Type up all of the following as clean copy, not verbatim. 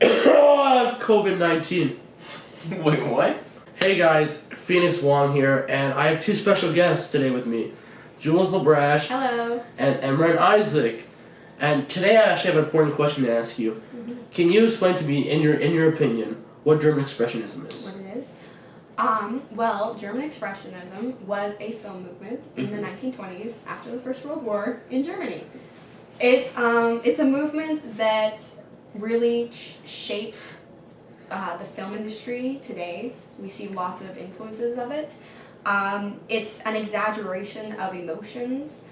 COVID-19. Wait, what? Hey guys, Phoenix Wong here, and I have two special guests today with me. Jules LeBrash. Hello. And Emran Isaac. And today I actually have an important question to ask you. Can you explain to me, in your opinion, what German Expressionism is? What it is? Well, German Expressionism was a film movement in the 1920s after the First World War in Germany. It's a movement that really shaped the film industry today. We see lots of influences of it. It's an exaggeration of emotions,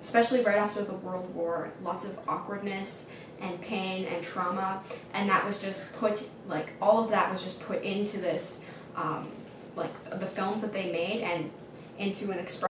especially right after the World War. Lots of awkwardness and pain and trauma, and that was just put, all of that was just put into this, the films that they made and into an expression.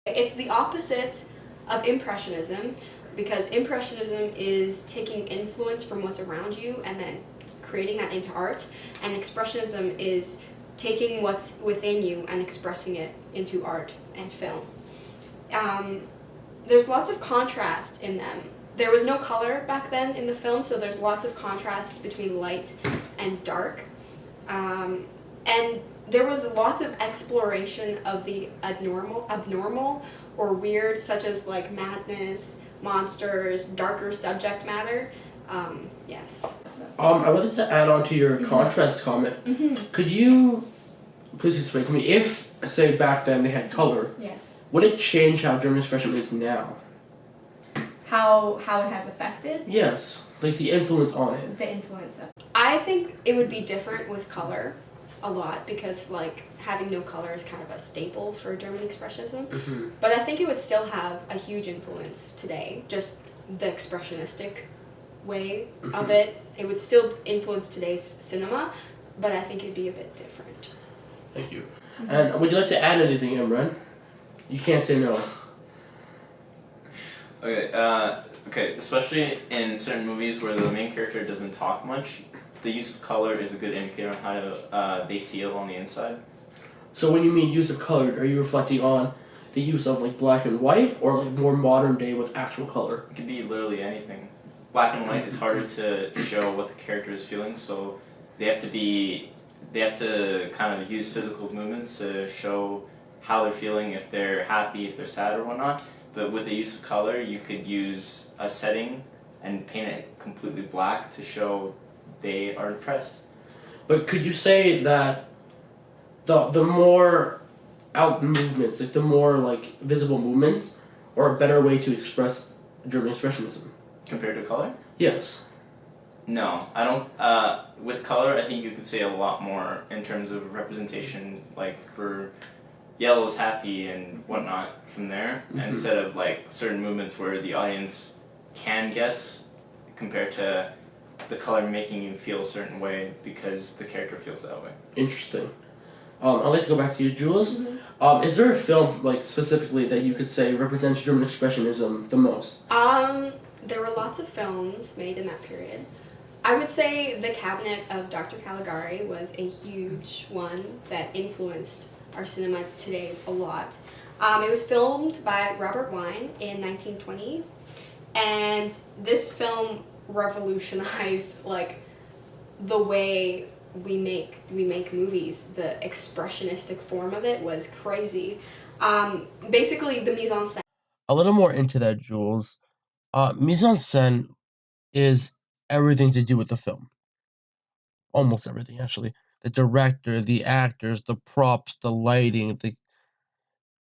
It's the opposite of Impressionism, because Impressionism is taking influence from what's around you and then creating that into art, and Expressionism is taking what's within you and expressing it into art and film. There's lots of contrast in them. There was no color back then in the film, so there's lots of contrast between light and dark. And there was lots of exploration of the abnormal or weird, such as madness, monsters, darker subject matter. Yes. I wanted to add on to your contrast comment. Could you please explain to me, if, say, back then they had color, Yes. would it change how German Expression is now? How it has affected? Yes, the influence on it. The influence of. I think it would be different with color a lot, because having no color is kind of a staple for German Expressionism. But I think it would still have a huge influence today, just the expressionistic way of it. It would still influence today's cinema, but I think it'd be a bit different. Thank you. And would you like to add anything, Imran? You can't say no. Okay, especially in certain movies where the main character doesn't talk much, the use of color is a good indicator on how they feel on the inside. So when you mean use of color, are you reflecting on the use of black and white, or more modern day with actual color? It could be literally anything. Black and white, it's harder to show what the character is feeling, so they have to kind of use physical movements to show how they're feeling, if they're happy, if they're sad or whatnot. But with the use of color, you could use a setting and paint it completely black to show they are depressed. But could you say that the more out movements, the more visible movements, are a better way to express German Expressionism? Compared to color? Yes. No, I don't. With color, I think you could say a lot more in terms of representation, for yellow's happy and whatnot from there, instead of certain movements where the audience can guess, compared to the color making you feel a certain way because the character feels that way. Interesting. I'd like to go back to you, Jules. Is there a film specifically that you could say represents German Expressionism the most? There were lots of films made in that period. I would say The Cabinet of Dr. Caligari was a huge one that influenced our cinema today a lot. It was filmed by Robert Wine in 1920, and this film revolutionized the way we make movies. The expressionistic form of it was crazy. Basically, the mise en scène. A little more into that, Jules. Mise en scène is everything to do with the film. Almost everything, actually. The director, the actors, the props, the lighting,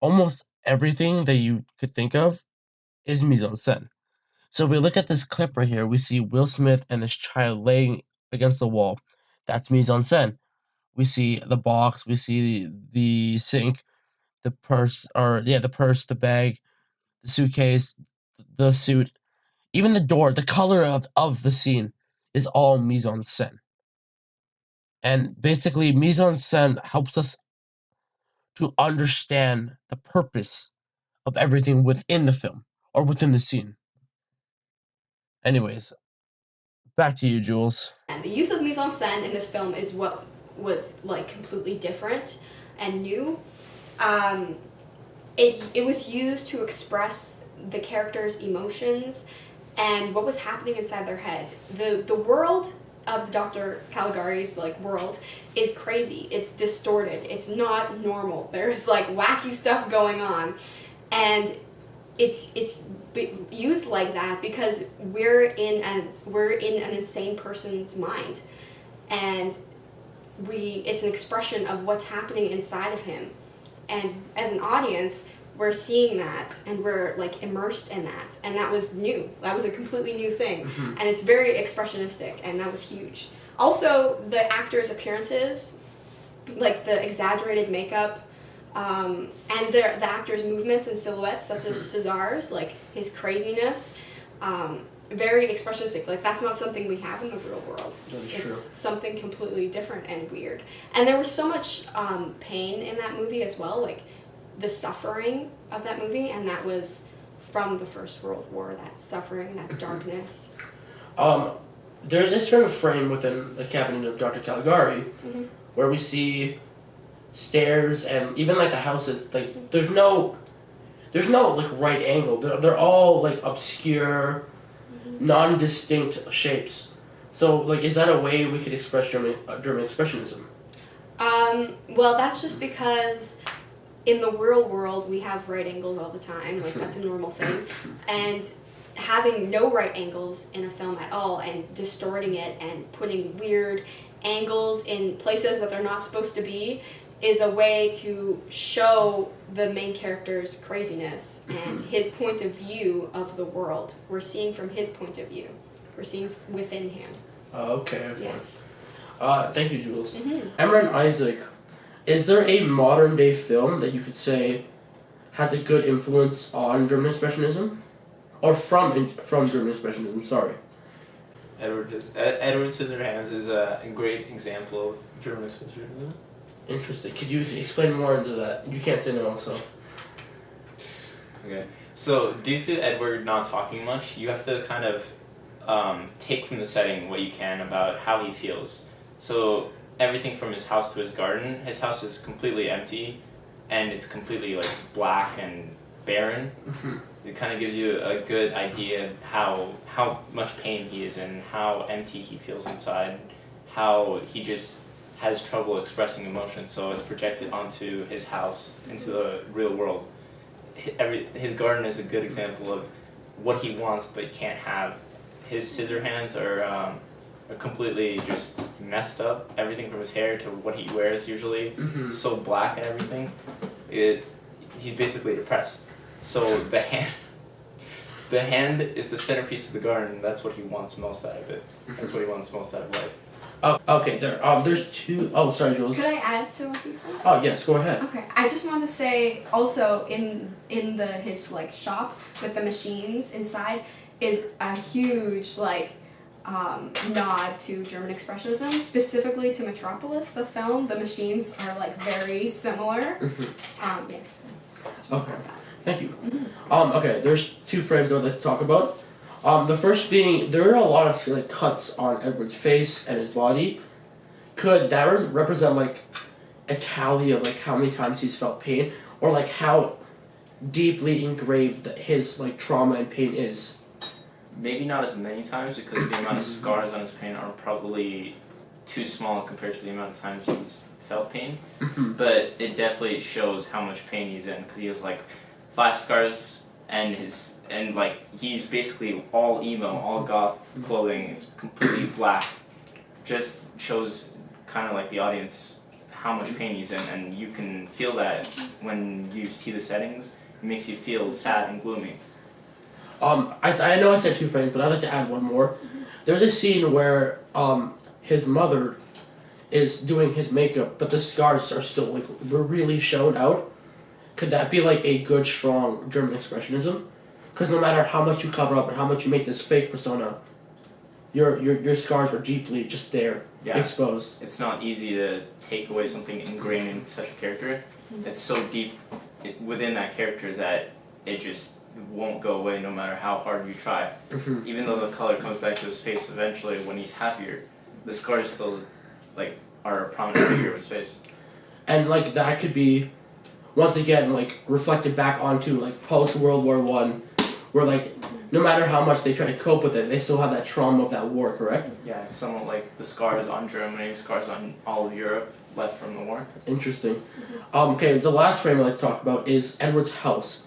almost everything that you could think of is mise en scène. So if we look at this clip right here, we see Will Smith and his child laying against the wall. That's mise en scène. We see the box, we see the sink, the purse, the bag, the suitcase, the suit, even the door, the color of the scene is all mise en scène. And basically, mise en scène helps us to understand the purpose of everything within the film or within the scene. Anyways, back to you, Jules. And the use of mise en scène in this film is what was like completely different and new. It was used to express the characters' emotions and what was happening inside their head. The world of Dr. Caligari's like world is crazy. It's distorted. It's not normal. There's like wacky stuff going on, and it's used like that because we're in an insane person's mind, and it's an expression of what's happening inside of him, and as an audience we're seeing that and we're like immersed in that, and that was new. That was a completely new thing. And it's very expressionistic, and that was huge. Also, the actors' appearances, like the exaggerated makeup, and the actors' movements and silhouettes, such as Cesar's, like his craziness, very expressionistic. Like that's not something we have in the real world. It's something completely different and weird. And there was so much pain in that movie as well, like the suffering of that movie, and that was from the First World War, that suffering, that darkness. There's a certain frame within the cabinet of Dr. Caligari where we see stairs and even like the houses, like there's no like right angle. They're all like obscure, non-distinct shapes. So like, is that a way we could express German expressionism? Well, that's just because in the real world we have right angles all the time. Like that's a normal thing, and having no right angles in a film at all and distorting it and putting weird angles in places that they're not supposed to be is a way to show the main character's craziness and his point of view of the world. We're seeing from his point of view. We're seeing within him. Okay. Yes. Thank you, Jules. Emma and Isaac, is there a modern day film that you could say has a good influence on German Expressionism? Or from German Expressionism, sorry. Edward Scissorhands is a great example of German Expressionism. Interesting. Could you explain more into that? You can't say no also. Okay. So, due to Edward not talking much, you have to kind of take from the setting what you can about how he feels. So, everything from his house to his garden, his house is completely empty, and it's completely like black and barren. It kind of gives you a good idea how much pain he is in, how empty he feels inside, how he just has trouble expressing emotion, so it's projected onto his house, into the real world. His garden is a good example of what he wants but can't have. His scissor hands are completely just messed up. Everything from his hair to what he wears usually, so black and everything. He's basically depressed. So the hand is the centerpiece of the garden. That's what he wants most out of it. That's what he wants most out of life. Oh, okay. There's two. Oh, sorry, Jules. Could I add to what he said? Oh, yes. Go ahead. Okay. I just want to say also in his like shop with the machines inside is a huge like nod to German Expressionism, specifically to Metropolis, the film. The machines are like very similar. Yes. That's okay. Thank you. Okay. There's two frames I would like to talk about. The first being, there are a lot of like cuts on Edward's face and his body. Could that represent like a tally of like how many times he's felt pain, or like how deeply engraved his like trauma and pain is? Maybe not as many times, because the amount of scars on his pain are probably too small compared to the amount of times he's felt pain. Mhm. But it definitely shows how much pain he's in because he has like 5 scars and like he's basically all emo, all goth clothing is completely black. Just shows kind of like the audience how much pain he's in, and you can feel that when you see the settings. It makes you feel sad and gloomy. I know I said 2 frames, but I'd like to add one more. There's a scene where his mother is doing his makeup, but the scars are still like really shown out. Could that be like a good, strong German expressionism? Because no matter how much you cover up and how much you make this fake persona, your scars are deeply just there, exposed. It's not easy to take away something ingrained in such a character. It's so deep within that character that it just won't go away no matter how hard you try. Mhm. Even though the color comes back to his face eventually when he's happier, the scars still like are a prominent figure of his face. And like that could be once again like reflected back onto like post World War I, where like no matter how much they try to cope with it, they still have that trauma of that war, correct? Yeah, it's somewhat like the scars on Germany, scars on all of Europe left from the war. Interesting. Okay, the last frame I'd like to talk about is Edward's house.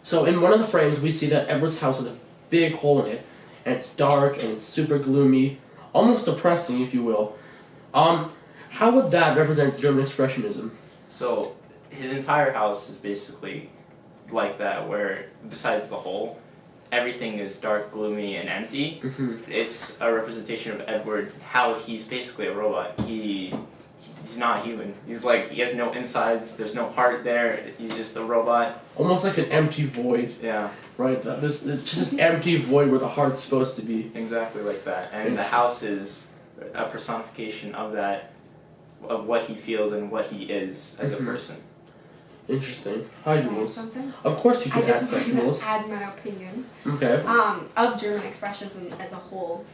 So in one of the frames, we see that Edward's house has a big hole in it, and it's dark and it's super gloomy, almost depressing, if you will. How would that represent German expressionism? So his entire house is basically like that, where besides the hole, everything is dark, gloomy, and empty. It's a representation of Edward, how he's basically a robot. He's not human. He's like, he has no insides, there's no heart there, he's just a robot. Almost like an empty void. Yeah. Right? It's just an empty void where the heart's supposed to be. Exactly like that. And the house is a personification of that, of what he feels and what he is as a person. Interesting. Hi, Can I add Jules. something? Of course you I can just ask that, want to Jules. add my opinion Okay. of German expressionism as a whole.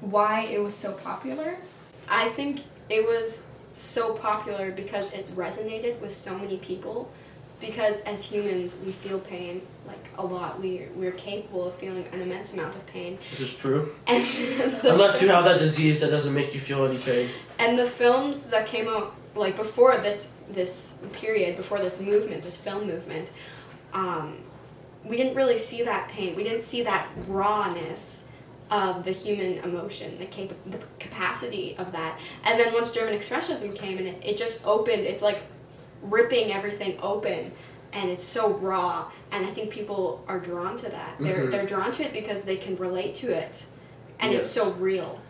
Why it was so popular? I think it was so popular because it resonated with so many people. Because as humans, we feel pain like a lot. We're capable of feeling an immense amount of pain. This is true. And Unless you have that disease that doesn't make you feel any pain. And the films that came out like before this period, before this movement, this film movement, we didn't really see that pain. We didn't see that rawness of the human emotion, the capacity of that. And then once German expressionism came and it just opened, it's like ripping everything open, and it's so raw. And I think people are drawn to that. They're drawn to it because they can relate to it, and it's so real.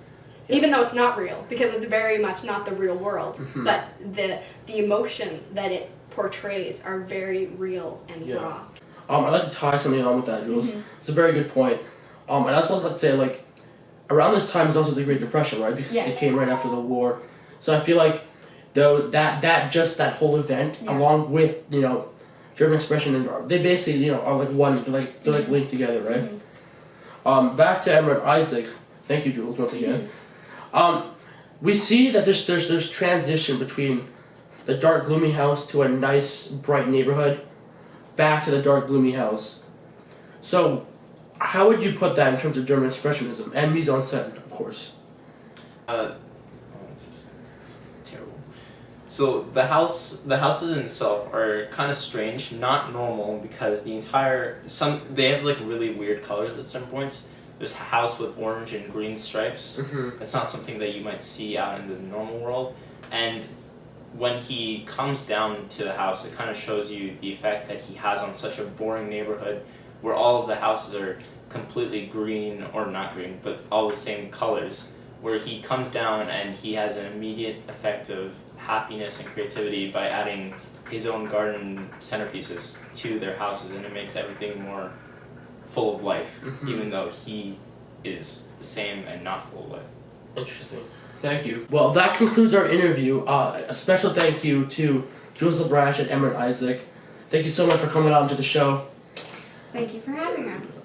Even though it's not real, because it's very much not the real world, but the emotions that it portrays are very real and raw. I'd like to tie something on with that, Jules. It's a very good point. And I'd also like to say, like, around this time is also the Great Depression, right? Because it came right after the war. So I feel like though that whole event, along with, you know, German expression, and they basically, you know, are like one, they're like linked together, right? Back to Emma and Isaac. Thank you, Jules, once again. We see that there's transition between the dark, gloomy house to a nice, bright neighborhood, back to the dark, gloomy house. So, how would you put that in terms of German expressionism and mise en scène, of course? It's terrible. So the houses in itself are kind of strange, not normal, because they have like really weird colors at some points. There's a house with orange and green stripes. That's not something that you might see out in the normal world. And when he comes down to the house, it kind of shows you the effect that he has on such a boring neighborhood where all of the houses are completely green, or not green, but all the same colors, where he comes down and he has an immediate effect of happiness and creativity by adding his own garden centerpieces to their houses, and it makes everything more full of life, even though he is the same and not full of life. Interesting. Thank you. Well, that concludes our interview. A special thank you to Jules LaBranche and Emma and Isaac. Thank you so much for coming out to the show. Thank you for having us.